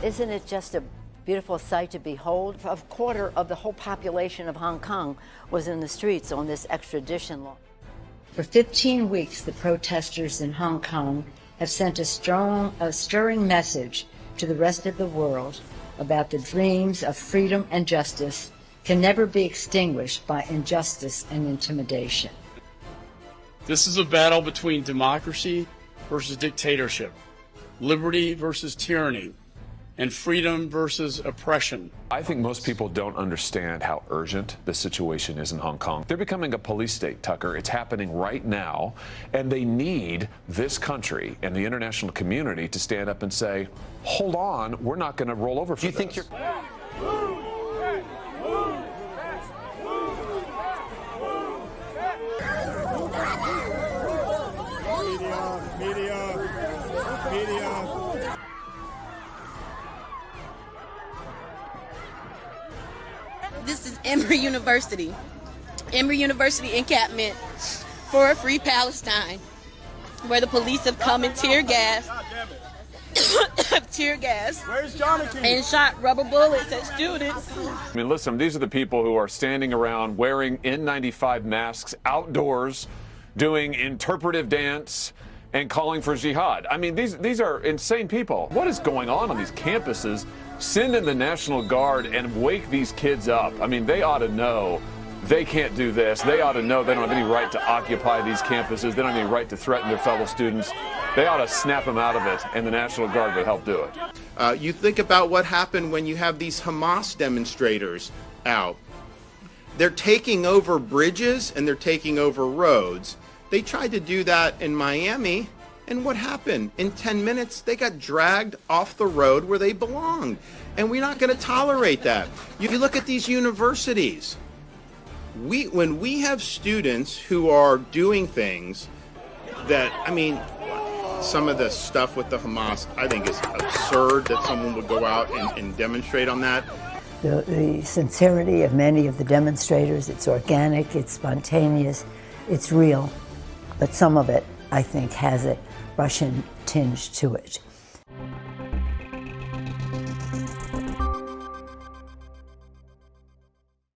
Isn't it just a beautiful sight to behold? A quarter of the whole population of Hong Kong was in the streets on this extradition law. For 15 weeks, the protesters in Hong Kong have sent a stirring message to the rest of the world about the dreams of freedom and justice can never be extinguished by injustice and intimidation. This is a battle between democracy versus dictatorship, liberty versus tyranny, and freedom versus oppression. I think most people don't understand how urgent the situation is in Hong Kong. They're becoming a police state, Tucker. It's happening right now, and they need this country and the international community to stand up and say, hold on, we're not going to roll over for this. Do you think you're... Media. This is Emory University. Emory University encampment for a free Palestine, where the police have come and tear gas and shot rubber bullets at students. I mean, listen, these are the people who are standing around wearing N95 masks outdoors, doing interpretive dance and calling for jihad. I mean, these are insane people. What is going on these campuses? Send in the National Guard and wake these kids up. I mean, they ought to know they can't do this. They ought to know they don't have any right to occupy these campuses. They don't have any right to threaten their fellow students. They ought to snap them out of it, and the National Guard would help do it. You think about what happened when you have these Hamas demonstrators out. They're taking over bridges and they're taking over roads. They tried to do that in Miami, and what happened? In 10 minutes, they got dragged off the road where they belonged. And we're not going to tolerate that. You look at these universities. When we have students who are doing things that, I mean, some of the stuff with the Hamas, I think is absurd that someone would go out and demonstrate on that. The sincerity of many of the demonstrators, it's organic, it's spontaneous, it's real. But some of it, I think, has a Russian tinge to it.